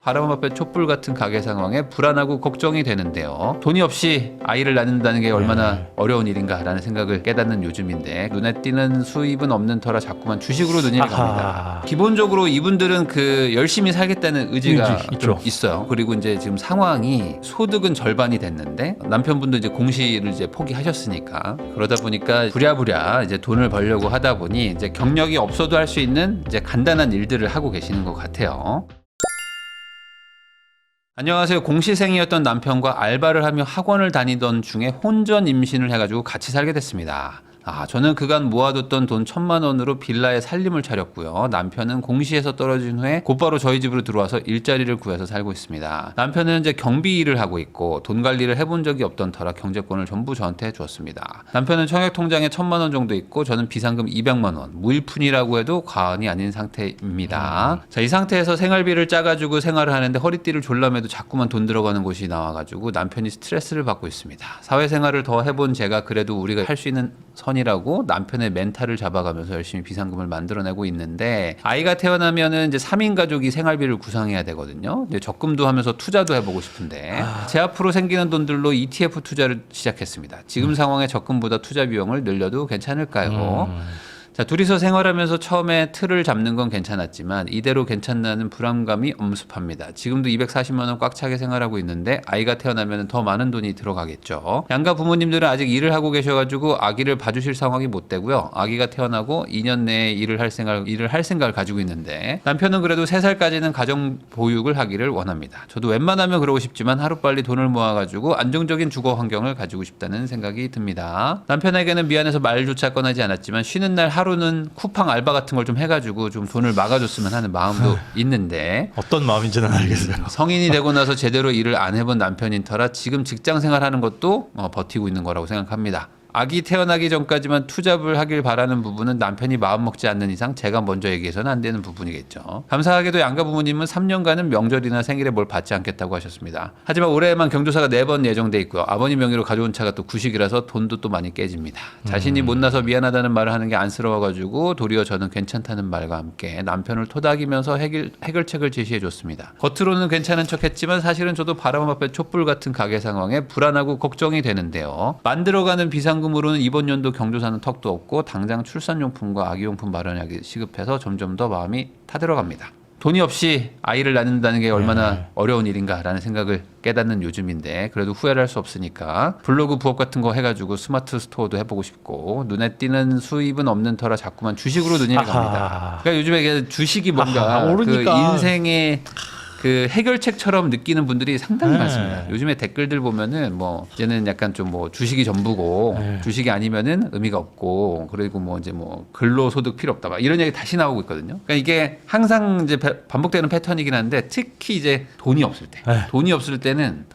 바람 앞에 촛불 같은 가계 상황에 불안하고 걱정이 되는데요. 돈이 없이 아이를 낳는다는 게 얼마나 어려운 일인가라는 생각을 깨닫는 요즘인데 눈에 띄는 수입은 없는 터라 자꾸만 주식으로 눈이 갑니다. 기본적으로 이분들은 그 열심히 살겠다는 의지가 좀 있어요. 그리고 이제 지금 상황이 소득은 절반이 됐는데 남편분도 이제 공시를 이제 포기하셨으니까 그러다 보니까 부랴부랴 이제 돈을 벌려고 하다 보니 이제 경력이 없어도 할 수 있는 이제 간단한 일들을 하고 계시는 것 같아요. 안녕하세요. 공시생이었던 남편과 알바를 하며 학원을 다니던 중에 혼전 임신을 해가지고 같이 살게 됐습니다. 저는 그간 모아뒀던 돈 1,000만 원으로 빌라에 살림을 차렸고요. 남편은 공시에서 떨어진 후에 곧바로 저희 집으로 들어와서 일자리를 구해서 살고 있습니다. 남편은 이제 경비 일을 하고 있고 돈 관리를 해본 적이 없던 터라 경제권을 전부 저한테 주었습니다. 남편은 청약 통장에 1,000만 원 정도 있고 저는 비상금 200만 원, 무일푼이라고 해도 과언이 아닌 상태입니다. 자, 이 상태에서 생활비를 짜가지고 생활을 하는데 허리띠를 졸라매도 자꾸만 돈 들어가는 곳이 나와가지고 남편이 스트레스를 받고 있습니다. 사회생활을 더 해본 제가 그래도 우리가 할 수 있는 선이라고 남편의 멘탈을 잡아가면서 열심히 비상금을 만들어내고 있는데 아이가 태어나면은 이제 3인 가족이 생활비를 구상해야 되거든요. 이제 적금도 하면서 투자도 해보고 싶은데 제 앞으로 생기는 돈들로 ETF 투자를 시작했습니다. 지금 상황에 적금보다 투자 비용을 늘려도 괜찮을까요? 자, 둘이서 생활하면서 처음에 틀을 잡는 건 괜찮았지만 이대로 괜찮나는 불안감이 엄습합니다. 지금도 240만 원 꽉 차게 생활하고 있는데 아이가 태어나면 더 많은 돈이 들어가겠죠. 양가 부모님들은 아직 일을 하고 계셔가지고 아기를 봐주실 상황이 못 되고요. 아기가 태어나고 2년 내에 일을 할 생각을 가지고 있는데 남편은 그래도 3살까지는 가정 보육을 하기를 원합니다. 저도 웬만하면 그러고 싶지만 하루빨리 돈을 모아가지고 안정적인 주거 환경을 가지고 싶다는 생각이 듭니다. 남편에게는 미안해서 말조차 꺼내지 않았지만 쉬는 날 하루는 쿠팡 알바 같은 걸 좀 해가지고 좀 돈을 막아줬으면 하는 마음도 있는데 어떤 마음인지는 알겠어요. 성인이 되고 나서 제대로 일을 안 해본 남편인 터라 지금 직장 생활하는 것도 버티고 있는 거라고 생각합니다. 아기 태어나기 전까지만 투잡을 하길 바라는 부분은 남편이 마음 먹지 않는 이상 제가 먼저 얘기해서는 안 되는 부분이겠죠. 감사하게도 양가 부모님은 3년간은 명절이나 생일에 뭘 받지 않겠다고 하셨습니다. 하지만 올해에만 경조사가 4번 예정돼 있고요. 아버님 명의로 가져온 차가 또 구식이라서 돈도 또 많이 깨집니다. 자신이 못나서 미안하다는 말을 하는 게 안쓰러워가지고 도리어 저는 괜찮다는 말과 함께 남편을 토닥이면서 해결책을 제시해줬습니다. 겉으로는 괜찮은 척했지만 사실은 저도 바람 앞에 촛불 같은 가계 상황에 불안하고 걱정이 되는데요. 만들어가는 비상금으로는 이번 연도 경조사는 턱도 없고 당장 출산용품과 아기용품 마련하기 시급해서 점점 더 마음이 타들어갑니다. 돈이 없이 아이를 낳는다는 게 얼마나 어려운 일인가라는 생각을 깨닫는 요즘인데 그래도 후회를 할 수 없으니까 블로그 부업 같은 거 해가지고 스마트 스토어도 해보고 싶고 눈에 띄는 수입은 없는 터라 자꾸만 주식으로 눈이 갑니다. 그러니까 요즘에 주식이 뭔가 그 인생의 그 해결책처럼 느끼는 분들이 상당히 많습니다. 요즘에 댓글들 보면은 뭐 이제는 약간 좀 뭐 주식이 전부고 주식이 아니면은 의미가 없고 그리고 뭐 이제 뭐 근로소득 필요 없다 막 이런 얘기 다시 나오고 있거든요. 그러니까 이게 항상 이제 반복되는 패턴이긴 한데 특히 이제 돈이 없을 때는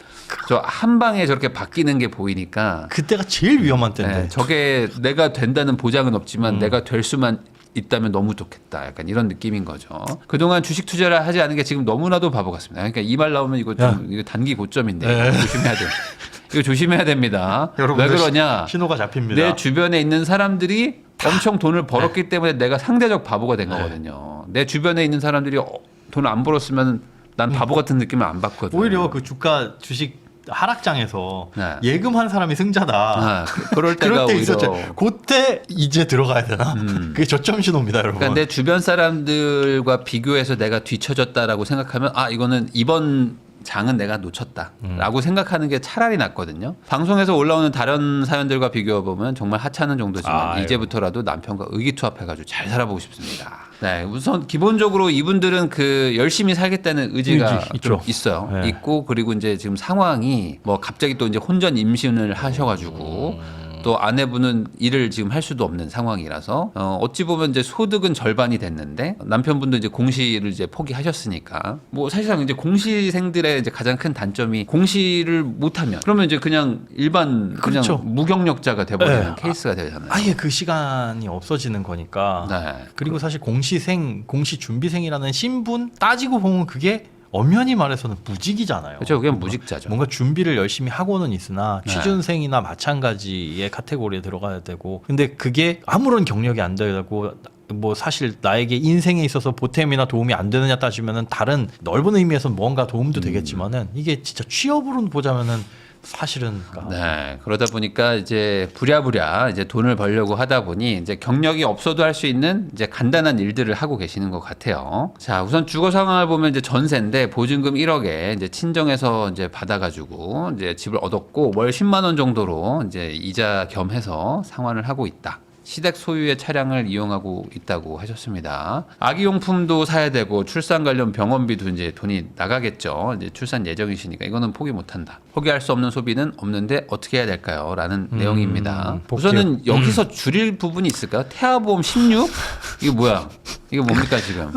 저 한 방에 저렇게 바뀌는 게 보이니까 그때가 제일 위험한 때인데 저게 내가 된다는 보장은 없지만 내가 될 수만 있다면 너무 좋겠다. 약간 이런 느낌인 거죠. 그동안 주식 투자를 하지 않은 게 지금 너무나도 바보 같습니다. 그러니까 이 말 나오면 이거 단기 고점인데 조심해야 돼요. 이거 조심해야 됩니다. 왜 그러냐? 신호가 잡힙니다. 내 주변에 있는 사람들이 엄청 돈을 벌었기 때문에 내가 상대적 바보가 된 거거든요. 내 주변에 있는 사람들이 돈을 안 벌었으면 난 바보 같은 느낌을 안 받거든요. 오히려 그 주식 하락장에서 예금한 사람이 승자다. 그럴 때가 때 오히려 있었죠. 그때 이제 들어가야 되나? 그게 저점 신호입니다, 여러분. 그러니까 내 주변 사람들과 비교해서 내가 뒤처졌다라고 생각하면 이거는 이번 장은 내가 놓쳤다라고 생각하는 게 차라리 낫거든요. 방송에서 올라오는 다른 사연들과 비교해보면 정말 하찮은 정도지만 이제부터라도 남편과 의기투합해가지고 잘 살아보고 싶습니다. 네, 우선 기본적으로 이분들은 그 열심히 살겠다는 의지가 좀 있어요. 있고 그리고 이제 지금 상황이 뭐 갑자기 또 이제 혼전 임신을 하셔가지고 또 아내분은 일을 지금 할 수도 없는 상황이라서 어찌 보면 이제 소득은 절반이 됐는데 남편분도 이제 공시를 이제 포기하셨으니까 뭐 사실상 이제 공시생들의 이제 가장 큰 단점이 공시를 못하면 그러면 이제 그냥 일반 그냥 무경력자가 돼버리는 케이스가 되잖아요. 아예 그 시간이 없어지는 거니까. 그리고 사실 공시 준비생이라는 신분 따지고 보면 그게 엄연히 말해서는 무직이잖아요. 그렇죠. 그게 무직자죠. 뭔가 준비를 열심히 하고는 있으나 취준생이나 마찬가지의 카테고리에 들어가야 되고 근데 그게 아무런 경력이 안 되고 뭐 사실 나에게 인생에 있어서 보탬이나 도움이 안 되느냐 따지면은 다른 넓은 의미에서 뭔가 도움도 되겠지만은 이게 진짜 취업으로 보자면은 사실은 네, 그러다 보니까 이제 부랴부랴 이제 돈을 벌려고 하다 보니 이제 경력이 없어도 할 수 있는 이제 간단한 일들을 하고 계시는 것 같아요. 자, 우선 주거 상황을 보면 이제 전세인데 보증금 1억에 이제 친정에서 이제 받아가지고 이제 집을 얻었고 월 10만 원 정도로 이제 이자 겸해서 상환을 하고 있다. 시댁 소유의 차량을 이용하고 있다고 하셨습니다. 아기용품도 사야 되고 출산 관련 병원비도 이제 돈이 나가겠죠. 이제 출산 예정이시니까 이거는 포기 못한다. 포기할 수 없는 소비는 없는데 어떻게 해야 될까요? 라는 내용입니다. 우선은 여기서 줄일 부분이 있을까요? 태아보험 16? 이거 뭐야? 이거 뭡니까 지금?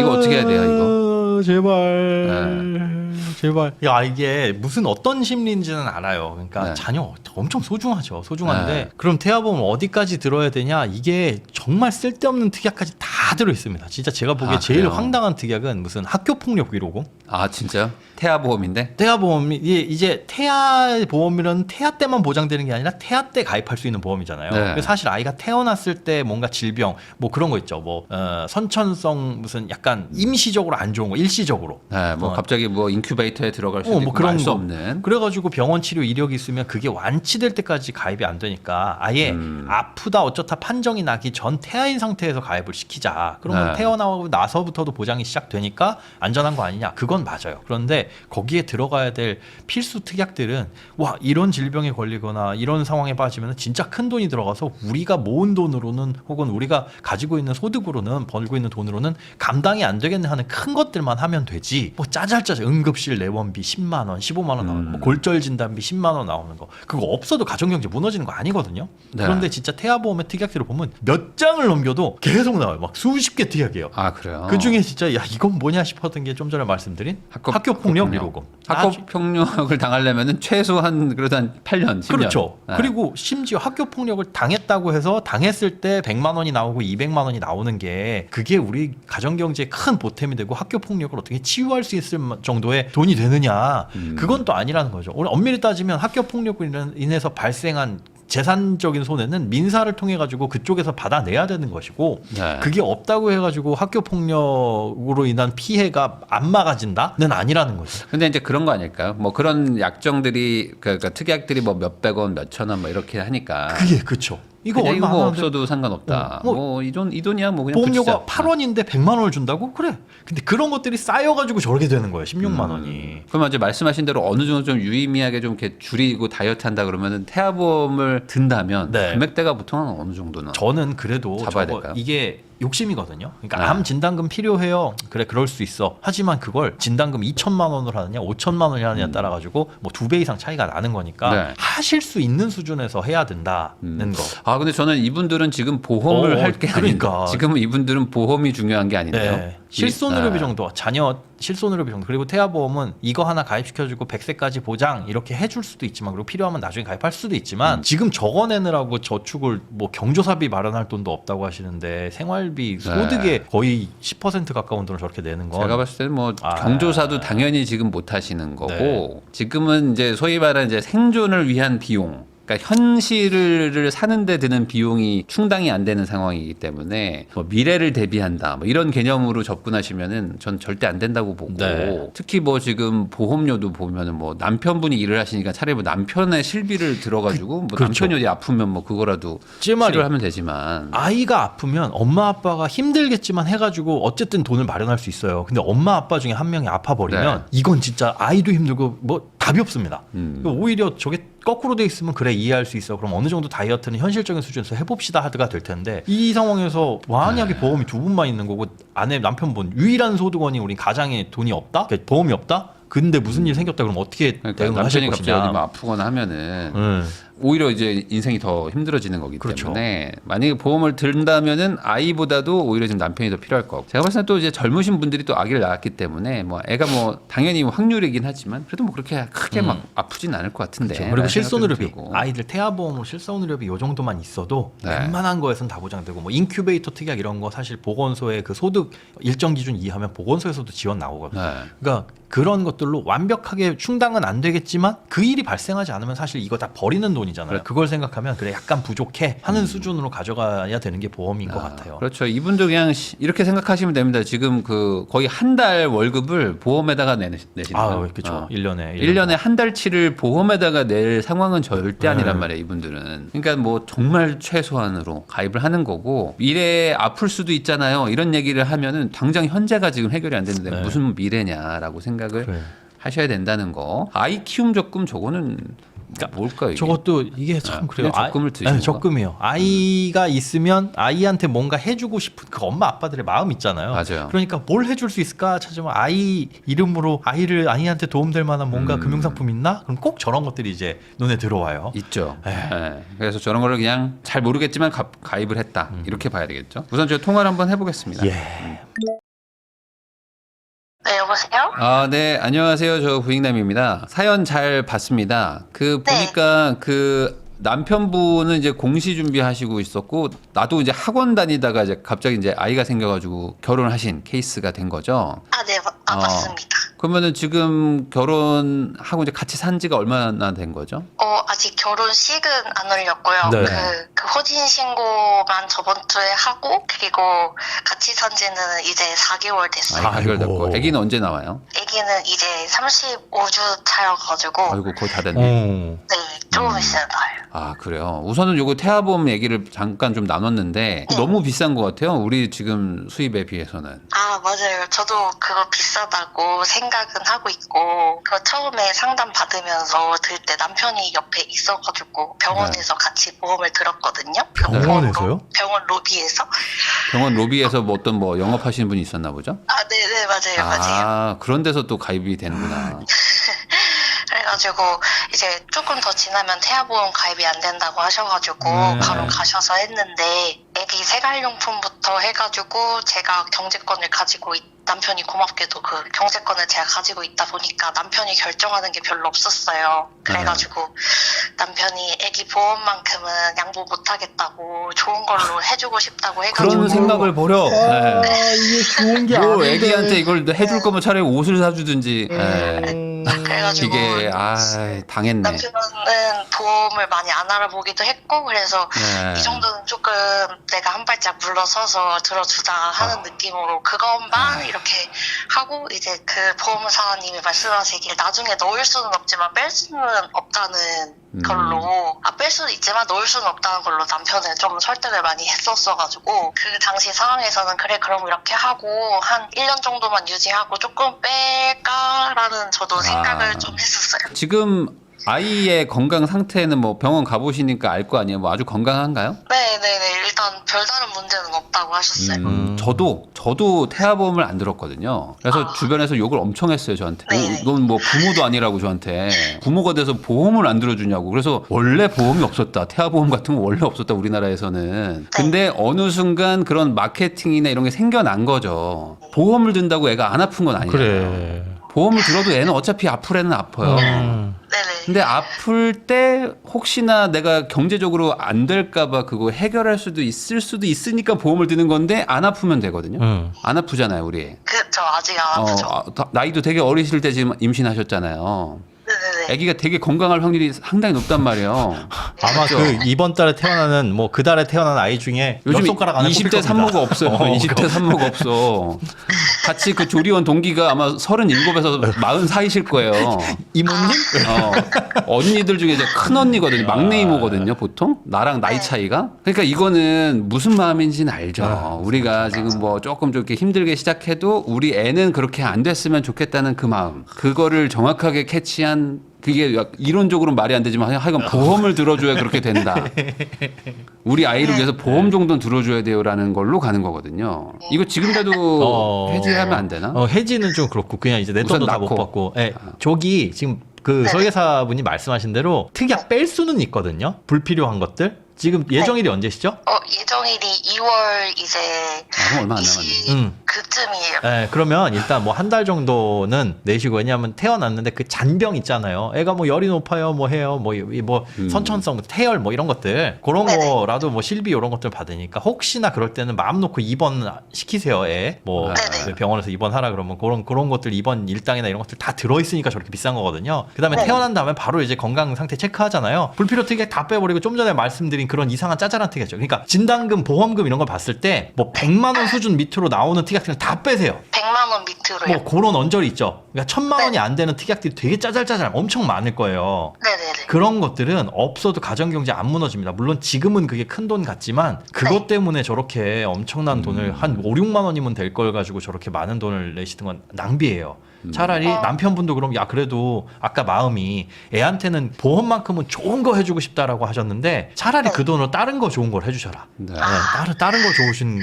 이거 어떻게 해야 돼요 이거? 제발. 제발. 야, 이게 무슨 어떤 심리인지는 알아요. 그러니까 네. 자녀 엄청 소중하죠. 소중한데 네. 그럼 태아보험 어디까지 들어야 되냐? 이게 정말 쓸데없는 특약까지 다 들어 있습니다. 진짜 제가 보기에 제일 그래요? 황당한 특약은 무슨 학교폭력 위로금? 아 진짜요? 태아보험인데? 태아보험이 이제 태아보험이란 태아 때만 보장되는 게 아니라 태아 때 가입할 수 있는 보험이잖아요. 네. 그래서 사실 아이가 태어났을 때 뭔가 질병 뭐 그런 거 있죠. 뭐 선천성 무슨 약간 임시적으로 안 좋은 거 일시적으로. 네, 뭐 갑자기 뭐 인큐베이터에 들어갈 수도 있고 뭐 그런 알 수 거. 없는. 그래가지고 병원 치료 이력이 있으면 그게 완치될 때까지 가입이 안 되니까 아예 아프다 어쩌다 판정이 나기 전 태아인 상태에서 가입을 시키자. 그러면 네. 태어나고 나서부터도 보장이 시작되니까 안전한 거 아니냐? 그건 맞아요. 그런데 거기에 들어가야 될 필수 특약들은 와 이런 질병에 걸리거나 이런 상황에 빠지면 진짜 큰 돈이 들어가서 우리가 모은 돈으로는 혹은 우리가 가지고 있는 소득으로는 벌고 있는 돈으로는 감당이 안 되겠네 하는 큰 것들만 하면 되지. 뭐 짜잘짜잘 응급실 내원비 10만 원, 15만 원 나오는 거, 뭐 골절 진단비 10만 원 나오는 거 그거 없어도 가정경제 무너지는 거 아니거든요. 네. 그런데 진짜 태아보험의 특약들을 보면 몇 장을 넘겨도 계속 나와요. 막 수십 개 특약이에요. 아 그래요? 그 중에 진짜 야 이건 뭐냐 싶었던 게 좀 전에 말씀드린 학교폭력 위로금. 학교폭력을 당하려면은 최소한 그래도 한 8년, 10년. 그렇죠. 네. 그리고 심지어 학교폭력을 당했다고 해서 당했을 때 100만 원이 나오고 200만 원이 나오는 게 그게 우리 가정경제에 큰 보탬이 되고 학교폭력을 어떻게 치유할 수 있을 정도의 돈이 되느냐. 그건 또 아니라는 거죠. 오늘 엄밀히 따지면 학교폭력으로 인해서 발생한 재산적인 손해는 민사를 통해 가지고 그쪽에서 받아내야 되는 것이고 네. 그게 없다고 해가지고 학교폭력으로 인한 피해가 안 막아진다는 아니라는 거죠. 근데 이제 그런 거 아닐까요? 뭐 그런 약정들이 그러니까 특약들이 뭐 몇백 원, 몇천 원 뭐 이렇게 하니까 그게 그쵸. 이거 그냥 얼마 이거 뭐 안 하는데 없어도 상관없다. 뭐 이 돈이야 뭐 그냥 보험료가 붙이자. 8원인데 100만 원을 준다고? 그래. 근데 그런 것들이 쌓여가지고 저렇게 되는 거예요. 16만 원이. 그러면 이제 말씀하신 대로 어느 정도 좀 유의미하게 좀 이렇게 줄이고 다이어트 한다 그러면은 태아보험을 든다면 네. 금액대가 보통은 어느 정도는 저는 그래도 잡아야 될까요? 이게 욕심이거든요. 그러니까 네. 암 진단금 필요해요. 그래 그럴 수 있어. 하지만 그걸 진단금 2천만 원으로 하느냐 5천만 원이 하느냐에 따라 가지고 뭐 2배 이상 차이가 나는 거니까 네. 하실 수 있는 수준에서 해야 된다는 거. 아 근데 저는 이분들은 지금 보험을 할 게 그러니까. 아닌데 지금은 이분들은 보험이 중요한 게 아닌데요. 네. 실손의료비 네. 정도, 자녀 실손의료비 정도. 그리고 태아보험은 이거 하나 가입시켜주고 100세까지 보장 이렇게 해줄 수도 있지만 그리고 필요하면 나중에 가입할 수도 있지만 지금 적어내느라고 저축을 뭐 경조사비 마련할 돈도 없다고 하시는데 생활비 소득의 거의 10% 가까운 돈을 저렇게 내는 건 제가 봤을 때는 뭐 경조사도 당연히 지금 못 하시는 거고 네. 지금은 이제 소위 말하는 이제 생존을 위한 비용. 그러니까 현실을 사는데 드는 비용이 충당이 안 되는 상황이기 때문에 뭐 미래를 대비한다 뭐 이런 개념으로 접근하시면은 전 절대 안 된다고 보고 네. 특히 뭐 지금 보험료도 보면은 뭐 남편분이 일을 하시니까 차라리 뭐 남편의 실비를 들어가지고 뭐 그렇죠. 남편이 어디 아프면 뭐 그거라도 제 말이 치료를 하면 되지만 아이가 아프면 엄마 아빠가 힘들겠지만 해가지고 어쨌든 돈을 마련할 수 있어요. 근데 엄마 아빠 중에 한 명이 아파버리면 네. 이건 진짜 아이도 힘들고 뭐 답이 없습니다. 오히려 저게 거꾸로 돼 있으면 그래 이해할 수 있어. 그럼 어느 정도 다이어트는 현실적인 수준에서 해봅시다 하드가 될 텐데 이 상황에서 만약에 보험이 두 분만 있는 거고 아내 남편분 유일한 소득원이 우리 가장에 돈이 없다? 그러니까 보험이 없다? 근데 무슨 일 생겼다 그러면 어떻게 그러니까 대응을 하실 남편이 갑자기 것이냐. 어디 뭐 아프거나 하면은 오히려 이제 인생이 더 힘들어지는 거기 그렇죠. 때문에 만약에 보험을 든다면은 아이보다도 오히려 지금 남편이 더 필요할 거고 제가 봤을 때 또 이제 젊으신 분들이 또 아기를 낳았기 때문에 뭐 애가 뭐 당연히 확률이긴 하지만 그래도 뭐 그렇게 크게 막 아프진 않을 것 같은데 그렇죠. 그리고 실손의료비 들고. 아이들 태아보험으로 실손의료비 요 정도만 있어도 네. 웬만한 거에서는 다 보장되고 뭐 인큐베이터 특약 이런 거 사실 보건소에 그 소득 일정 기준 이하면 보건소에서도 지원 나오거든요. 네. 그러니까 그런 것들로 완벽하게 충당은 안 되겠지만 그 일이 발생하지 않으면 사실 이거 다 버리는 돈이잖아요. 그래. 그걸 생각하면 그래 약간 부족해 하는 수준으로 가져가야 되는 게 보험인 것 같아요. 그렇죠. 이분도 그냥 이렇게 생각하시면 됩니다. 지금 그 거의 한 달 월급을 보험에다가 내시는 아, 거예요. 그렇죠. 1년에 1년에 한 달치를 보험에다가 낼 상황은 절대 아니란 네. 말이에요, 이분들은. 그러니까 뭐 정말 최소한으로 가입을 하는 거고, 미래에 아플 수도 있잖아요. 이런 얘기를 하면은 당장 현재가 지금 해결이 안 되는데 네. 무슨 미래냐라고 생각을 그래. 하셔야 된다는 거. 아이 키움 적금 저거는 뭘까요? 이게? 저것도 이게 참 그래요. 그냥 적금을 드시는 아니, 건가? 적금이요. 아이가 있으면 아이한테 뭔가 해주고 싶은 그 엄마 아빠들의 마음 있잖아요. 맞아요. 그러니까 뭘 해줄 수 있을까 찾으면 아이 이름으로 아이한테 도움될 만한 뭔가 금융상품 있나? 그럼 꼭 저런 것들이 이제 눈에 들어와요. 있죠. 네. 네. 그래서 저런 거를 그냥 잘 모르겠지만 가입을 했다. 이렇게 봐야 되겠죠. 우선 저 통화를 한번 해보겠습니다. 예. 네, 여보세요? 아, 네. 안녕하세요. 저 부익남입니다. 사연 잘 봤습니다. 보니까 남편분은 이제 공시 준비하시고 있었고, 나도 이제 학원 다니다가 이제 갑자기 이제 아이가 생겨가지고 결혼하신 케이스가 된 거죠. 아, 네, 맞습니다. 그러면은 지금 결혼하고 이제 같이 산 지가 얼마나 된 거죠? 아직 결혼식은 안 올렸고요. 네. 그 혼인 신고만 저번 주에 하고, 그리고 같이 산 지는 이제 4개월 됐어요. 아이 해결됐고. 아이고. 아기는 언제 나와요? 아기는 이제 35주 차여가지고, 아이고, 거의 다 됐네. 네, 조금 있으면 나와요. 아, 그래요. 우선은 요거 태아보험 얘기를 잠깐 좀 나눴는데 너무 비싼 것 같아요. 우리 지금 수입에 비해서는. 아, 맞아요. 저도 그거 비싸다고 생각은 하고 있고, 그 처음에 상담 받으면서 들 때 남편이 옆에 있어가지고 병원에서 같이 보험을 들었거든요. 그 병원에서요? 보험으로, 병원 로비에서. 병원 로비에서 뭐 어떤 뭐 영업하시는 분이 있었나 보죠? 아, 네, 맞아요. 아, 그런 데서 또 가입이 되는구나. 그래가지고 이제 조금 더 지나면 태아보험 가입이 안 된다고 하셔가지고 네. 바로 가셔서 했는데, 애기 생활용품부터 해가지고 제가 경제권을 가지고 남편이 고맙게도 그 경제권을 제가 가지고 있다 보니까 남편이 결정하는 게 별로 없었어요. 그래가지고 남편이 애기 보험만큼은 양보 못하겠다고 좋은 걸로 해주고 싶다고 해가지고. 그런 생각을 버려. 네. 이게 좋은 게 뭐 애기한테 이걸 해줄 거면 차라리 옷을 사주든지. 그래가지고 이게 당했네. 남편은 보험을 많이 안 알아보기도 했고, 그래서 네. 이 정도는 조금 내가 한 발짝 물러서서 들어주자 하는 느낌으로 그것만 이렇게 하고, 이제 그 보험사님이 말씀하시길 나중에 넣을 수는 없지만 뺄 수는 없다는 걸로, 뺄 수는 있지만 넣을 수는 없다는 걸로 남편을 좀 설득을 많이 했었어가지고, 그 당시 상황에서는 그래 그럼 이렇게 하고 한 1년 정도만 유지하고 조금 뺄까라는 저도 생각을 좀 했었어요. 지금 아이의 건강 상태는 뭐 병원 가보시니까 알 거 아니에요? 뭐 아주 건강한가요? 네네네, 일단 별다른 문제는 없다고 하셨어요. 저도 태아보험을 안 들었거든요. 그래서 주변에서 욕을 엄청 했어요, 저한테. 네. 넌 뭐 부모도 아니라고 저한테. 부모가 돼서 보험을 안 들어주냐고. 그래서 원래 보험이 없었다. 태아보험 같은 거 원래 없었다, 우리나라에서는. 근데 어느 순간 그런 마케팅이나 이런 게 생겨난 거죠. 보험을 든다고 애가 안 아픈 건 아니에요. 그래. 보험을 들어도 애는 어차피 아플 애는 아파요. 네네. 근데 아플 때 혹시나 내가 경제적으로 안 될까봐 그거 해결할 수도 있을 수도 있으니까 보험을 드는 건데 안 아프면 되거든요. 안 아프잖아요, 우리. 저 아직 안 아프죠. 나이도 되게 어리실 때 지금 임신하셨잖아요. 네네네. 아기가 되게 건강할 확률이 상당히 높단 말이에요. 아마 그렇죠? 그 이번 달에 태어나는 뭐 그 달에 태어난 아이 중에 요즘 몇 손가락 안에 20대 산모가 없어요. 20대 산모가 없어. 같이 그 조리원 동기가 아마 37에서 44이실 거예요. 이모님? 언니들 중에 이제 큰 언니거든요. 막내 이모거든요, 보통. 나랑 나이 차이가. 그러니까 이거는 무슨 마음인지는 알죠. 우리가 지금 뭐 조금 좀 이렇게 힘들게 시작해도 우리 애는 그렇게 안 됐으면 좋겠다는 그 마음. 그거를 정확하게 캐치한, 그게 이론적으로 말이 안 되지만 하여간 보험을 들어줘야 그렇게 된다. 우리 아이를 위해서 보험 정도는 들어줘야 돼요라는 걸로 가는 거거든요. 이거 지금이라도 해지하면 안 되나? 해지는 좀 그렇고 그냥 이제 내 우선 돈도 다 못 낳고. 받고. 저기 지금 그 설계사분이 말씀하신 대로 특약 뺄 수는 있거든요. 불필요한 것들. 지금 예정일이 언제시죠? 예정일이 2월 이제 그럼 얼마 안 남았네. 그쯤이에요. 네, 그러면 일단 뭐 한 달 정도는 내시고, 왜냐하면 태어났는데 그 잔병 있잖아요. 애가 뭐 열이 높아요, 뭐 해요, 뭐 선천성 태열 뭐 이런 것들, 그런 네네. 거라도 뭐 실비 이런 것들 받으니까 혹시나 그럴 때는 마음 놓고 입원 시키세요. 애 뭐 네네. 병원에서 입원하라 그러면 그런 것들 입원 일당이나 이런 것들 다 들어 있으니까 저렇게 비싼 거거든요. 그다음에 네. 태어난 다음에 바로 이제 건강 상태 체크하잖아요. 불필요 특약 다 빼버리고 좀 전에 말씀드린 그런 이상한 짜잘한 특약이죠. 그러니까 진단금, 보험금 이런 걸 봤을 때 뭐 100만 원 수준 밑으로 나오는 특약들은 다 빼세요. 100만 원 밑으로요. 뭐 그런 언저리 있죠. 그러니까 1000만 원이 네. 안 되는 특약들이 되게 짜잘짜잘 엄청 많을 거예요. 네네네. 그런 것들은 없어도 가정경제 안 무너집니다. 물론 지금은 그게 큰 돈 같지만 그것 네. 때문에 저렇게 엄청난 돈을 한 5, 6만 원이면 될 걸 가지고 저렇게 많은 돈을 내시는 건 낭비예요. 차라리 남편분도 그럼 야 그래도 아까 마음이 애한테는 보험만큼은 좋은 거 해주고 싶다라고 하셨는데 차라리 그 돈으로 다른 거 좋은 걸 해주셔라. 네. 네, 다른 거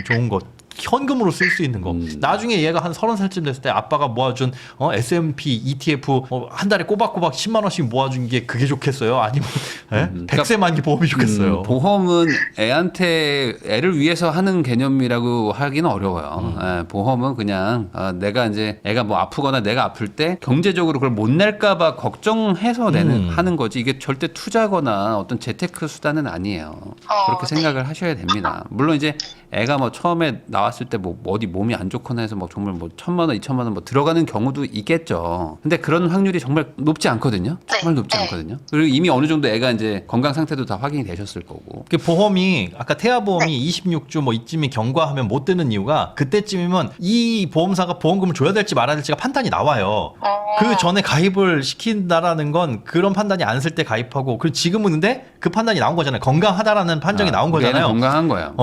좋은 거 현금으로 쓸 수 있는 거. 나중에 얘가 한 30살쯤 됐을 때 아빠가 모아준 S&P, ETF 한 달에 꼬박꼬박 10만 원씩 모아준 게 그게 좋겠어요? 아니면 100세 만기 보험이 좋겠어요? 보험은 애한테 애를 위해서 하는 개념이라고 하기는 어려워요. 예, 보험은 그냥 내가 이제 애가 뭐 아프거나 내가 아플 때 경제적으로 그걸 못 낼까봐 걱정해서 하는 거지. 이게 절대 투자거나 어떤 재테크 수단은 아니에요. 그렇게 네. 생각을 하셔야 됩니다. 물론 이제 애가 뭐 처음에 나왔을 때 뭐 어디 몸이 안 좋거나 해서 뭐 정말 뭐 1000만 원, 2000만 원 뭐 들어가는 경우도 있겠죠. 근데 그런 확률이 정말 높지 않거든요. 정말 높지 네. 않거든요. 그리고 이미 어느 정도 애가 이제 건강 상태도 다 확인이 되셨을 거고. 그 보험이 아까 태아보험이 26주 뭐 이쯤이 경과하면 못 드는 이유가 그때쯤이면 이 보험사가 보험금을 줘야 될지 말아야 될지가 판단이 나와요. 그 전에 가입을 시킨다라는 건 그런 판단이 안 쓸 때 가입하고 그리고 지금은 근데 그 판단이 나온 거잖아요. 건강하다라는 판정이 나온 우리 애는 거잖아요. 건강한 거야.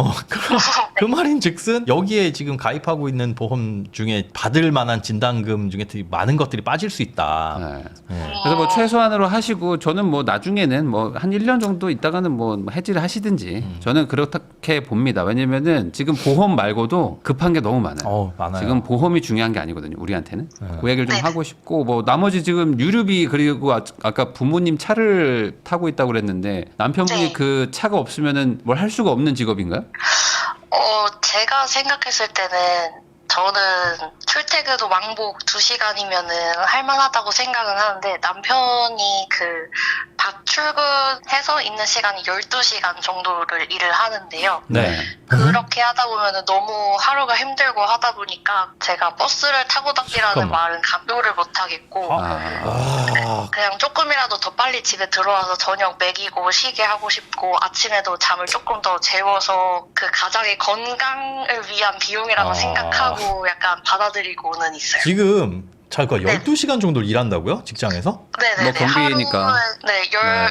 그 말인즉슨 여기에 지금 가입하고 있는 보험 중에 받을 만한 진단금 중에 되게 많은 것들이 빠질 수 있다. 네. 그래서 뭐 최소한으로 하시고 저는 뭐 나중에는 뭐 한 1년 정도 있다가는 뭐 해지를 하시든지 저는 그렇게 봅니다. 왜냐면은 지금 보험 말고도 급한 게 너무 많아요. 많아요. 지금 보험이 중요한 게 아니거든요. 우리한테는. 그 얘기를 좀 하고 싶고 뭐 나머지 지금 유류비 그리고 아까 부모님 차를 타고 있다고 그랬는데 남편분이 네. 그 차가 없으면은 뭘 할 수가 없는 직업인가요? 제가 생각했을 때는 저는 출퇴근도 왕복 2시간이면은 할만하다고 생각은 하는데 남편이 그 밖 출근해서 있는 시간이 12시간 정도를 일을 하는데요. 네. 그렇게 하다 보면은 너무 하루가 힘들고 하다 보니까 제가 버스를 타고 다니라는 잠깐만. 말은 강요를 못 하겠고 그냥 조금이라도 더 빨리 집에 들어와서 저녁 먹이고 쉬게 하고 싶고 아침에도 잠을 조금 더 재워서 그 가장의 건강을 위한 비용이라고 생각하고 약간 받아들이고는 있어요. 지금 잠깐 12시간 정도를 일한다고요? 직장에서? 네네네. 뭐 경비니까. 하루에, 네,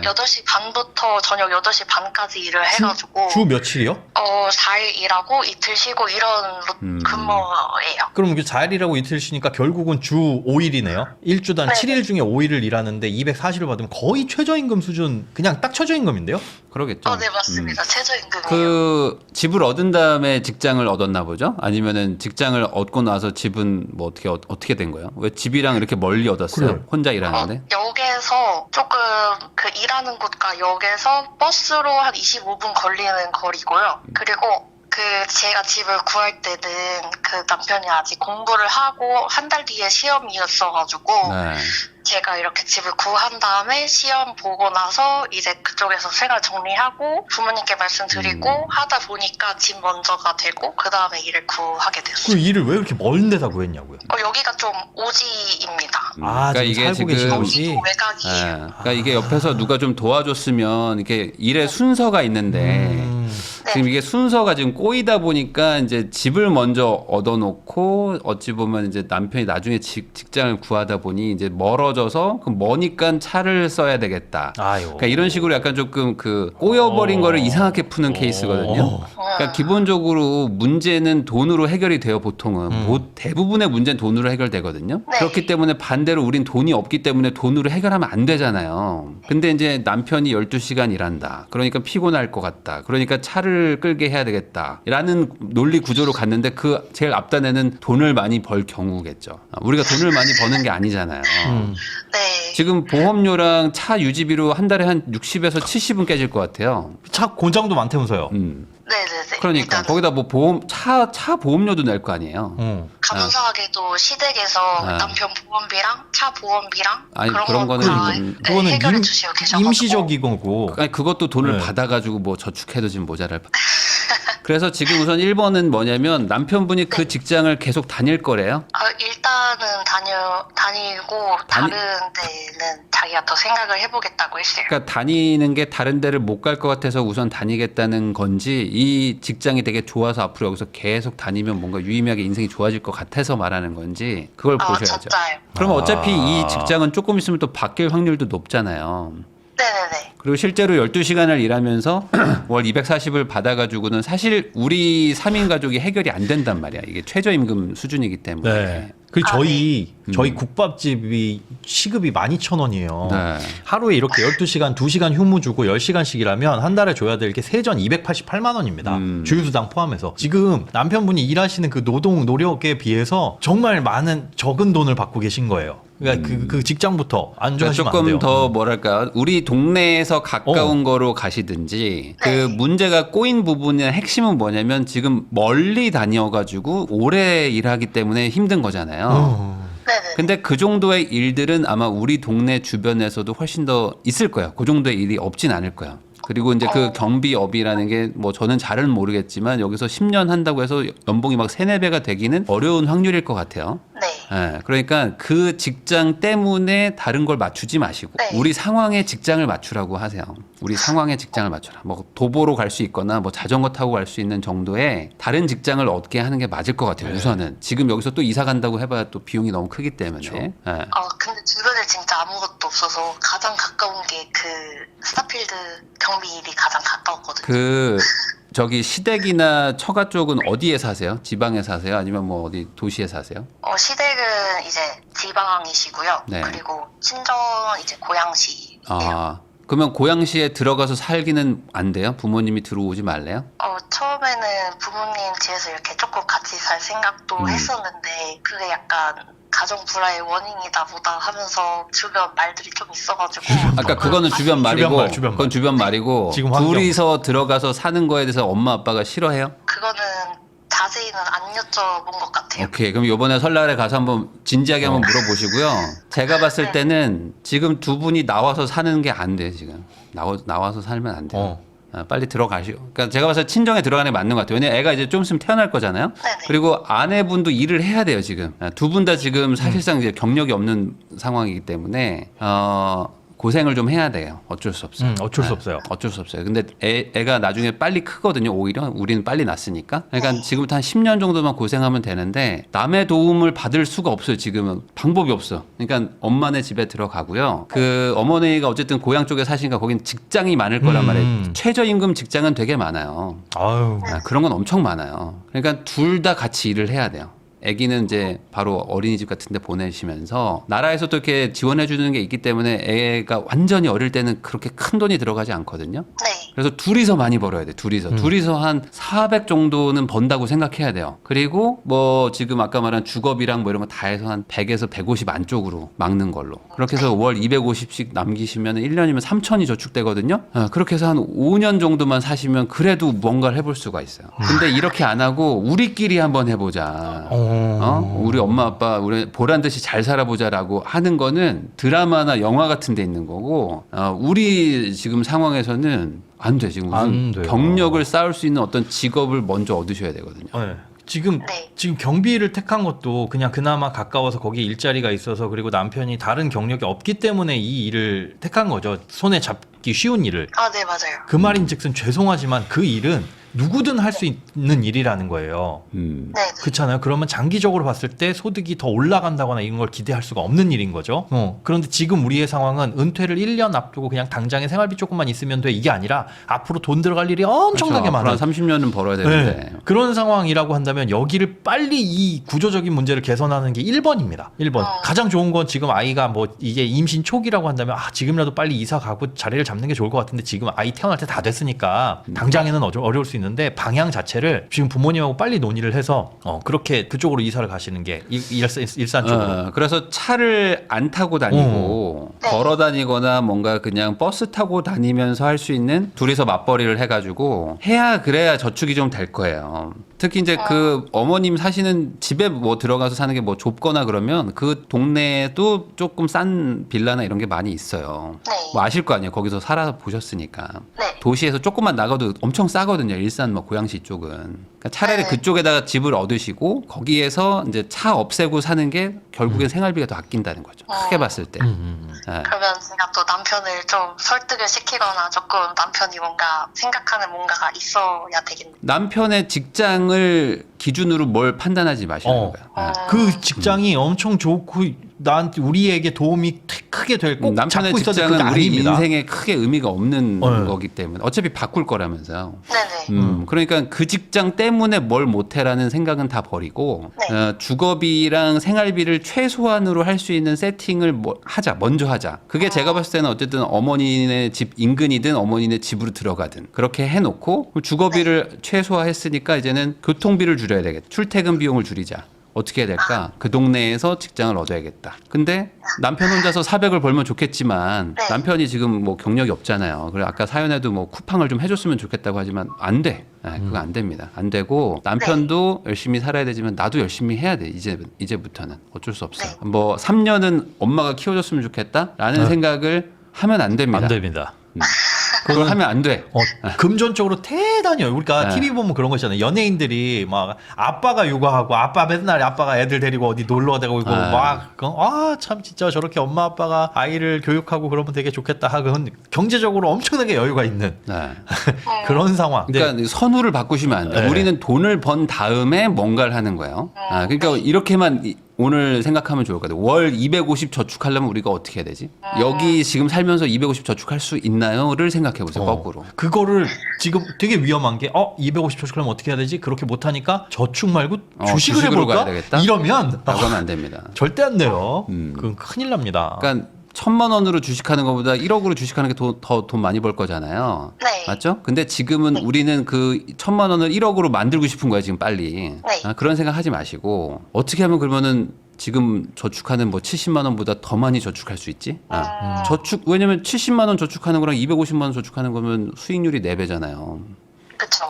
18시 반부터 저녁 8시 반까지 일을 해가지고 주 며칠이요? 4일 일하고 이틀 쉬고 이런 근무예요. 그럼 그 4일이라고 이틀 쉬니까 결국은 주 5일이네요. 일주당 네. 7일 중에 5일을 일하는데 240을 받으면 거의 최저임금 수준, 그냥 딱 최저임금인데요? 그러겠죠. 네, 맞습니다. 최저임금이에요. 그 집을 얻은 다음에 직장을 얻었나 보죠? 아니면은 직장을 얻고 나서 집은 뭐 어떻게 된 거예요? 왜 집이랑 이렇게 멀리 얻었어요? 그래. 혼자 일하는데? 역에서 조금 그 일하는 곳과 역에서 버스로 한 25분 걸리는 거리고요. 그리고 그 제가 집을 구할 때는 그 남편이 아직 공부를 하고 한 달 뒤에 시험이었어가지고 네. 제가 이렇게 집을 구한 다음에 시험 보고 나서 이제 그쪽에서 생활 정리하고 부모님께 말씀드리고 하다 보니까 집 먼저가 되고 그 다음에 일을 구하게 그 됐어요. 일을 왜 이렇게 먼 데다 구했냐고요? 여기가 좀 오지입니다. 그러니까 지금 살고 계신 곳이? 여기도 외곽이에요. 네. 그러니까 이게 옆에서 누가 좀 도와줬으면 이게 일의 순서가 있는데 지금 이게 순서가 지금 꼬이다 보니까 이제 집을 먼저 얻어놓고 어찌 보면 이제 남편이 나중에 직장을 구하다 보니 이제 멀어져서 그 머니까 차를 써야 되겠다. 아유. 그러니까 이런 식으로 약간 조금 그 꼬여버린 거를 이상하게 푸는 케이스거든요. 그러니까 기본적으로 문제는 돈으로 해결이 돼요. 보통은 대부분의 문제는 돈으로 해결되거든요. 네. 그렇기 때문에 반대로 우린 돈이 없기 때문에 돈으로 해결하면 안 되잖아요. 근데 이제 남편이 12시간 일한다. 그러니까 피곤할 것 같다. 그러니까 차를 끌게 해야 되겠다. 라는 논리 구조로 갔는데 그 제일 앞단에는 돈을 많이 벌 경우겠죠. 우리가 돈을 많이 버는 게 아니잖아요. 네. 지금 보험료랑 차 유지비로 한 달에 한 60에서 70은 깨질 것 같아요. 차 고장도 많다면서요. 네네네. 그러니까 일단 거기다 뭐 차 보험료도 낼 거 아니에요. 감사하게도 시댁에서 남편 보험비랑 차 보험비랑 아니, 그런 그런 거 거는 다 그거는 해결해 주시고 계셔가지고 임시적이고. 아니, 그것도 돈을 네. 받아가지고 뭐 저축해도 지금 모자랄. 그래서 지금 우선 1번은 뭐냐면 남편분이 그 직장을 계속 다닐 거래요. 일단은 다니고 다른 데는 자기가 더 생각을 해보겠다고 했어요. 그러니까 다니는 게 다른 데를 못 갈 것 같아서 우선 다니겠다는 건지 이 직장이 되게 좋아서 앞으로 여기서 계속 다니면 뭔가 유의미하게 인생이 좋아질 것 같아서 말하는 건지 그걸 보셔야죠. 진짜요? 그러면 어차피 이 직장은 조금 있으면 또 바뀔 확률도 높잖아요. 네네네. 그리고 실제로 12시간을 일하면서 월 240을 받아가지고는 사실 우리 3인 가족이 해결이 안 된단 말이야. 이게 최저임금 수준이기 때문에. 네. 그 저희 국밥집이 시급이 12,000원이에요. 네. 하루에 이렇게 12시간, 2시간 휴무 주고 10시간씩 일하면 한 달에 줘야 될 게 세전 288만 원입니다. 주유수당 포함해서. 지금 남편분이 일하시는 그 노력에 비해서 정말 많은 적은 돈을 받고 계신 거예요. 그러니까 그 직장부터 안 그러니까 좋아하시면 안 돼요. 조금 더 뭐랄까 우리 동네에서 가까운 거로 가시든지 그 문제가 꼬인 부분의 핵심은 뭐냐면 지금 멀리 다녀가지고 오래 일하기 때문에 힘든 거잖아요. 네네. 근데 그 정도의 일들은 아마 우리 동네 주변에서도 훨씬 더 있을 거예요. 그 정도의 일이 없진 않을 거예요. 그리고 이제 그 경비업이라는 게 뭐 저는 잘은 모르겠지만 여기서 10년 한다고 해서 연봉이 막 3, 4배가 되기는 어려운 확률일 것 같아요. 네. 예, 그러니까 그 직장 때문에 다른 걸 맞추지 마시고 네. 우리 상황의 직장을 맞추라고 하세요. 우리 상황의 직장을 맞춰라. 뭐 도보로 갈 수 있거나 뭐 자전거 타고 갈 수 있는 정도의 다른 직장을 얻게 하는 게 맞을 것 같아요. 우선은 지금 여기서 또 이사 간다고 해봐야 또 비용이 너무 크기 때문에. 예. 근데 주변에 진짜 아무것도 없어서 가장 가까운 게 그 스타필드 경비일이 가장 가까웠거든요. 그 저기 시댁이나 처가 쪽은 어디에 사세요? 지방에 사세요? 아니면 뭐 어디 도시에 사세요? 시댁은 이제 지방이시고요. 네. 그리고 친정 이제 고양시. 그러면 고양시에 들어가서 살기는 안 돼요? 부모님이 들어오지 말래요? 처음에는 부모님 집에서 이렇게 조금 같이 살 생각도 했었는데 그게 약간 가정 불화의 원인이다 보다 하면서 주변 말들이 좀 있어가지고 아까 그거는 주변 말이고 주변 말. 그건 주변 말이고 지금 환경. 둘이서 들어가서 사는 거에 대해서 엄마 아빠가 싫어해요? 그거는 자세히는 안 여쭤본 것 같아요. 오케이. 그럼 이번에 설날에 가서 한번 진지하게 한번 물어보시고요. 제가 봤을 때는 지금 두 분이 나와서 사는 게 안 돼, 지금. 나와서 살면 안 돼요. 빨리 들어가시오. 그러니까 제가 봤을 때 친정에 들어가는 게 맞는 것 같아요. 왜냐면 애가 이제 좀 있으면 태어날 거잖아요. 네네. 그리고 아내분도 일을 해야 돼요, 지금. 두 분 다 지금 사실상 이제 경력이 없는 상황이기 때문에, 고생을 좀 해야 돼요. 어쩔 수 없어요. 어쩔 수 없어요. 어쩔 수 없어요. 근데 애가 나중에 빨리 크거든요. 오히려 우리는 빨리 낳았으니까. 그러니까 지금부터 한 10년 정도만 고생하면 되는데 남의 도움을 받을 수가 없어요. 지금은 방법이 없어. 그러니까 엄마네 집에 들어가고요. 그 어머니가 어쨌든 고향 쪽에 사시니까 거긴 직장이 많을 거란 말이에요. 최저임금 직장은 되게 많아요. 아유. 그런 건 엄청 많아요. 그러니까 둘 다 같이 일을 해야 돼요. 아기는 이제 바로 어린이집 같은 데 보내시면서 나라에서 또 이렇게 지원해 주는 게 있기 때문에 애가 완전히 어릴 때는 그렇게 큰 돈이 들어가지 않거든요. 네. 그래서 둘이서 많이 벌어야 돼. 둘이서 한 400 정도는 번다고 생각해야 돼요. 그리고 뭐 지금 아까 말한 주거비랑 뭐 이런 거 다 해서 한 100에서 150 안쪽으로 막는 걸로. 그렇게 해서 월 250씩 남기시면 1년이면 3천이 저축되거든요. 그렇게 해서 한 5년 정도만 사시면 그래도 뭔가를 해볼 수가 있어요. 근데 이렇게 안 하고 우리끼리 한번 해보자. 우리 엄마 아빠 우리 보란 듯이 잘 살아보자라고 하는 거는 드라마나 영화 같은 데 있는 거고 우리 지금 상황에서는 안 돼. 지금 안 무슨 돼요. 경력을 쌓을 수 있는 어떤 직업을 먼저 얻으셔야 되거든요. 네. 지금 경비를 택한 것도 그냥 그나마 가까워서 거기에 일자리가 있어서 그리고 남편이 다른 경력이 없기 때문에 이 일을 택한 거죠. 손에 잡기 쉬운 일을. 네, 맞아요. 그 말인즉슨 죄송하지만 그 일은 누구든 할 수 있는 일이라는 거예요. 네. 그렇잖아요. 그러면 장기적으로 봤을 때 소득이 더 올라간다거나 이런 걸 기대할 수가 없는 일인 거죠. 그런데 지금 우리의 상황은 은퇴를 1년 앞두고 그냥 당장에 생활비 조금만 있으면 돼 이게 아니라 앞으로 돈 들어갈 일이 엄청나게 그렇죠. 많아요. 앞으로 한 30년은 벌어야 되는데. 네. 그런 상황이라고 한다면 여기를 빨리 이 구조적인 문제를 개선하는 게 1번입니다. 1번. 가장 좋은 건 지금 아이가 뭐 이게 임신 초기라고 한다면 지금이라도 빨리 이사 가고 자리를 잡는 게 좋을 것 같은데 지금 아이 태어날 때 다 됐으니까 당장에는 어려울 수 있는 있는데 방향 자체를 지금 부모님하고 빨리 논의를 해서 그렇게 그쪽으로 이사를 가시는 게 일산 쪽으로. 그래서 차를 안 타고 다니고 걸어 다니거나 뭔가 그냥 버스 타고 다니면서 할 수 있는 둘이서 맞벌이를 해가지고 그래야 저축이 좀 될 거예요. 특히 이제 그 어머님 사시는 집에 뭐 들어가서 사는 게 뭐 좁거나 그러면 그 동네에도 조금 싼 빌라나 이런 게 많이 있어요. 네. 뭐 아실 거 아니에요. 거기서 살아 보셨으니까. 네. 도시에서 조금만 나가도 엄청 싸거든요. 일산 뭐 고양시 쪽은. 그러니까 차라리 네. 그쪽에다가 집을 얻으시고 거기에서 이제 차 없애고 사는 게 결국엔 생활비가 더 아낀다는 거죠. 크게 봤을 때. 네. 그러면 제가 또 남편을 좀 설득을 시키거나 조금 남편이 뭔가 생각하는 뭔가가 있어야 되겠네요. 남편의 직장을 기준으로 뭘 판단하지 마시는 거예요. 그 직장이 엄청 좋고 나한테 우리에게 도움이 크게 될 꼭 남편의 잡고 있어야 될 직장은 그게 우리 아닙니다. 인생에 크게 의미가 없는 거기 때문에 어차피 바꿀 거라면서요. 네네. 그러니까 그 직장 때문에 뭘 못해라는 생각은 다 버리고 네. 주거비랑 생활비를 최소한으로 할 수 있는 세팅을 먼저 하자. 그게 제가 봤을 때는 어쨌든 어머니네 집 인근이든 어머니네 집으로 들어가든 그렇게 해놓고 주거비를 최소화했으니까 이제는 교통비를 줄여야 되겠다. 출퇴근 비용을 줄이자. 어떻게 해야 될까? 그 동네에서 직장을 얻어야겠다. 근데 남편 혼자서 400을 벌면 좋겠지만 네. 남편이 지금 뭐 경력이 없잖아요. 그래 아까 사연에도 뭐 쿠팡을 좀 해줬으면 좋겠다고 하지만 안 돼. 그거 안 됩니다. 안 되고 남편도 열심히 살아야 되지만 나도 열심히 해야 돼. 이제부터는 어쩔 수 없어요. 뭐 3년은 엄마가 키워줬으면 좋겠다라는 생각을 하면 안 됩니다. 안 됩니다. 그걸 하면 안 돼. 금전적으로 대단히 우리가 네. TV 보면 그런 거 있잖아요. 연예인들이 막 아빠가 육아하고 맨날 아빠가 애들 데리고 어디 놀러 가고 이거 참 진짜 저렇게 엄마 아빠가 아이를 교육하고 그러면 되게 좋겠다 하고 경제적으로 엄청나게 여유가 있는 네. 그런 상황. 그러니까 선우를 바꾸시면 안 돼요. 네. 우리는 돈을 번 다음에 뭔가를 하는 거예요. 그러니까 이렇게만 오늘 생각하면 좋을 것 같아요. 월 250 저축하려면 우리가 어떻게 해야 되지? 여기 지금 살면서 250 저축할 수 있나요?를 생각해 보세요. 거꾸로. 그거를 지금 되게 위험한 게 250 저축하려면 어떻게 해야 되지? 그렇게 못하니까 저축 말고 주식을 주식으로 해볼까? 가야 되겠다? 이러면 라고 하면 안 됩니다. 절대 안 돼요. 그건 큰일 납니다. 그러니까 1,000만 원으로 주식하는 것보다 1억으로 주식하는 게 더 돈 많이 벌 거잖아요. 네. 맞죠? 근데 지금은 우리는 그 1,000만 원을 1억으로 만들고 싶은 거야, 지금 빨리. 네. 그런 생각 하지 마시고 어떻게 하면 그러면은 지금 저축하는 뭐 70만 원보다 더 많이 저축할 수 있지? 왜냐면 70만 원 저축하는 거랑 250만 원 저축하는 거면 수익률이 4배잖아요. 그쵸.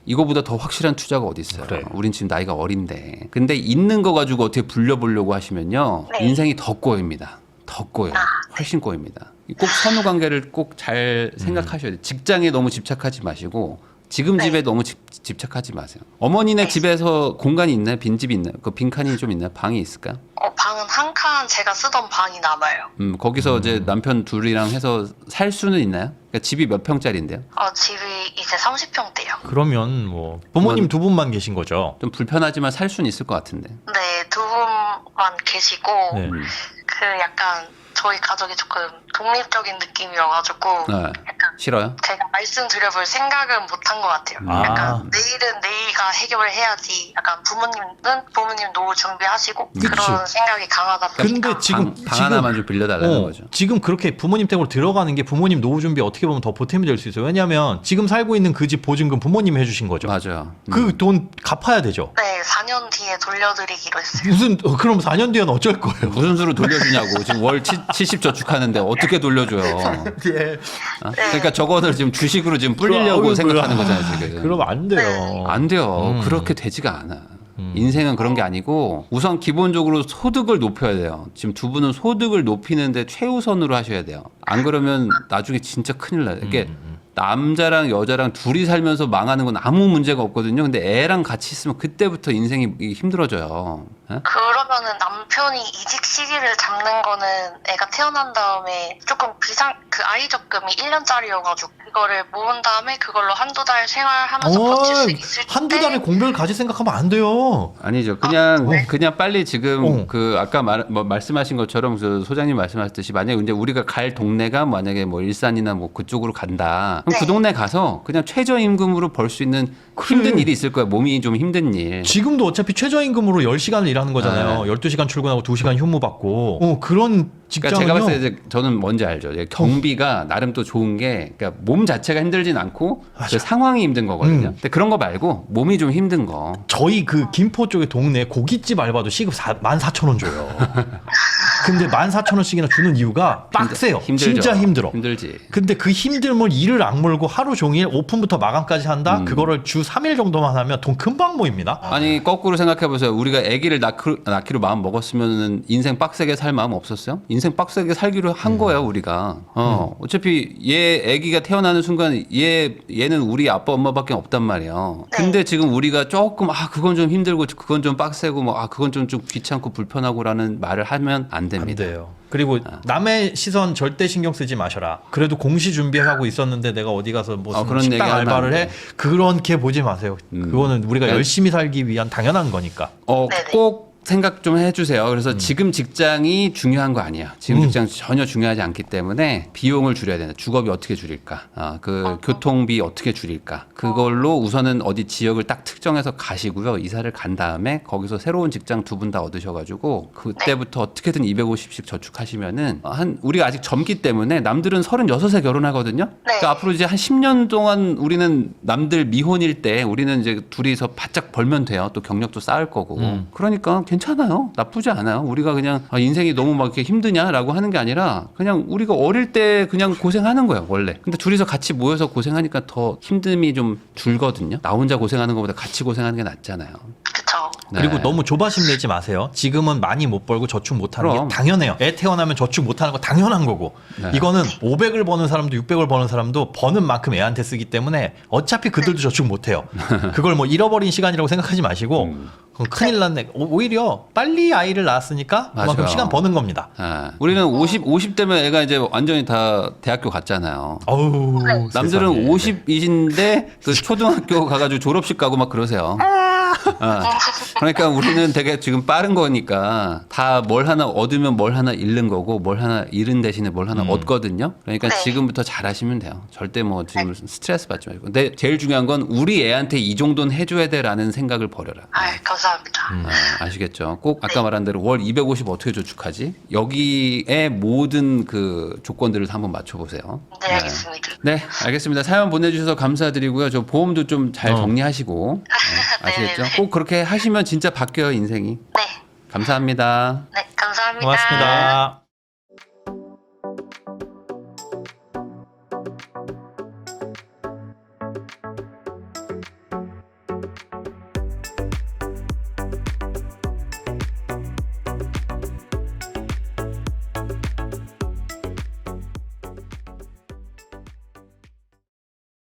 이거보다 더 확실한 투자가 어디 있어요? 그래. 우린 지금 나이가 어린데. 근데 있는 거 가지고 어떻게 불려보려고 하시면요. 네. 인생이 더 꼬입니다. 더 꼬여요. 훨씬 꼬입니다. 꼭 선후 관계를 꼭 잘 생각하셔야 돼요. 직장에 너무 집착하지 마시고 지금 집에 너무 집착하지 마세요. 어머니네 집에서 공간이 있나요? 빈집이 있나요? 그 빈칸이 좀 있나요? 방이 있을까요? 방은 한 칸 제가 쓰던 방이 남아요. 거기서 이제 남편 둘이랑 해서 살 수는 있나요? 그러니까 집이 몇 평짜리인데요? 집이 이제 30평대요. 그러면 뭐 부모님 두 분만 계신 거죠? 좀 불편하지만 살 수는 있을 것 같은데. 네, 두 분만 계시고 네. 그 약간 저희 가족이 조금 독립적인 느낌이어가지고 약간 싫어요? 제가 말씀드려볼 생각은 못한 것 같아요. 약간 내일은 내일가 해결을 해야지. 약간 부모님 노후 준비하시고 그치. 그런 생각이 강하다 보니까. 근데 지금 방 하나만 좀 빌려달라는 거죠. 지금 그렇게 부모님 댁으로 들어가는 게 부모님 노후 준비 어떻게 보면 더 보탬이 될 수 있어요. 왜냐하면 지금 살고 있는 그 집 보증금 부모님이 해주신 거죠. 맞아요. 그 돈 갚아야 되죠. 네, 4년 뒤에 돌려드리기로 했어요. 그럼 4년 뒤에는 어쩔 거예요? 무슨 수로 돌려주냐고. 지금 월 70 저축하는데 어떻게 돌려줘요? 예. 그러니까 저거를 지금 주식으로 지금 불리려고 생각하는 거잖아요, 지금. 그러면 안 돼요. 안 돼요. 그렇게 되지가 않아. 인생은 그런 게 아니고 우선 기본적으로 소득을 높여야 돼요. 지금 두 분은 소득을 높이는데 최우선으로 하셔야 돼요. 안 그러면 나중에 진짜 큰일 나요. 이게 남자랑 여자랑 둘이 살면서 망하는 건 아무 문제가 없거든요. 근데 애랑 같이 있으면 그때부터 인생이 힘들어져요. 그러면은 남편이 이직 시기를 잡는 거는 애가 태어난 다음에 조금 그 아이 적금이 1년짜리여가지고 그거를 모은 다음에 그걸로 한두 달 생활하면서 버틸 수 있을 때 한두 달에 공백을 가질 생각하면 안 돼요. 아니죠. 그냥 빨리 지금 그 아까 말씀하신 것처럼 그 소장님 말씀하셨듯이 만약에 이제 우리가 갈 동네가 만약에 뭐 일산이나 뭐 그쪽으로 간다. 그럼 그 동네 가서 그냥 최저임금으로 벌 수 있는 힘든 일이 있을 거야. 몸이 좀 힘든 일. 지금도 어차피 최저임금으로 10시간을 일하는 거잖아요. 12시간 출근하고 2시간 휴무 받고. 그런 직장은요. 그러니까 제가 봤을 때 이제 저는 뭔지 알죠. 경비가 나름 또 좋은 게 그러니까 몸 자체가 힘들진 않고 그 상황이 힘든 거거든요. 근데 그런 거 말고 몸이 좀 힘든 거. 저희 그 김포 쪽에 동네 고깃집 알바도 시급 14,000원 줘요. 근데 14,000원씩이나 주는 이유가 빡세요. 힘들죠. 진짜 힘들어. 힘들지. 근데 그 힘듦을 일을 악물고 하루 종일 오픈부터 마감까지 한다? 그거를 주 3일 정도만 하면 돈 금방 모입니다. 아니 거꾸로 생각해 보세요. 우리가 아기를 낳기로 마음 먹었으면 인생 빡세게 살 마음 없었어요? 인생 빡세게 살기로 한 거예요 우리가. 어차피 얘 아기가 태어나는 순간 얘는 우리 아빠 엄마밖에 없단 말이에요. 근데 지금 우리가 조금 그건 좀 힘들고 그건 좀 빡세고 뭐 그건 좀 귀찮고 불편하고라는 말을 하면 안 됩니다. 안 돼요. 그리고 남의 시선 절대 신경 쓰지 마셔라. 그래도 공시 준비하고 있었는데 내가 어디 가서 무슨 그런 식당 얘기하면 알바를 안 해? 그렇게 보지 마세요. 그거는 우리가 열심히 살기 위한 당연한 거니까. 네네. 꼭 생각 좀 해주세요. 그래서 지금 직장이 중요한 거 아니야. 지금 직장 전혀 중요하지 않기 때문에 비용을 줄여야 된다. 주거비 어떻게 줄일까? 교통비 어떻게 줄일까? 그걸로 우선은 어디 지역을 딱 특정해서 가시고요. 이사를 간 다음에 거기서 새로운 직장 2분 다 얻으셔가지고 그때부터 어떻게든 250씩 저축하시면은 우리가 아직 젊기 때문에 남들은 36에 결혼하거든요. 그러니까 앞으로 이제 한 10년 동안 우리는 남들 미혼일 때 우리는 이제 둘이서 바짝 벌면 돼요. 또 경력도 쌓을 거고. 그러니까 괜찮아요. 나쁘지 않아요. 우리가 그냥 인생이 너무 막 이렇게 힘드냐라고 하는 게 아니라 그냥 우리가 어릴 때 그냥 고생하는 거예요, 원래. 근데 둘이서 같이 모여서 고생하니까 더 힘듦이 좀 줄거든요. 나 혼자 고생하는 것보다 같이 고생하는 게 낫잖아요. 그쵸. 네. 그리고 너무 조바심 내지 마세요. 지금은 많이 못 벌고 저축 못 하는 그럼. 게 당연해요. 애 태어나면 저축 못 하는 거 당연한 거고. 네. 이거는 500을 버는 사람도 600을 버는 사람도 버는 만큼 애한테 쓰기 때문에 어차피 그들도 저축 못 해요. 그걸 뭐 잃어버린 시간이라고 생각하지 마시고 그럼 큰일 났네. 오히려 빨리 아이를 낳았으니까 그만큼 맞아요. 시간 버는 겁니다. 우리는 50대면 애가 이제 완전히 다 대학교 갔잖아요. 어우, 남들은 세상에. 50인데 그 초등학교 가가지고 졸업식 가고 막 그러세요. 그러니까 우리는 되게 지금 빠른 거니까 다 뭘 하나 얻으면 뭘 하나 잃는 거고 뭘 하나 잃은 대신에 뭘 하나 얻거든요. 그러니까 네. 지금부터 잘하시면 돼요. 절대 뭐 지금 스트레스 받지 말고. 근데 제일 중요한 건 우리 애한테 이 정도는 해줘야 돼라는 생각을 버려라. 감사합니다. 아시겠죠? 꼭 아까 말한 대로 월 250 어떻게 저축하지? 여기에 모든 그 조건들을 한번 맞춰보세요. 네, 알겠습니다. 네, 알겠습니다. 사연 보내주셔서 감사드리고요. 저 보험도 좀 잘 정리하시고 아시겠죠? 네네네. 꼭 그렇게 하시면 진짜 바뀌어요, 인생이. 네. 감사합니다. 네, 감사합니다. 고맙습니다.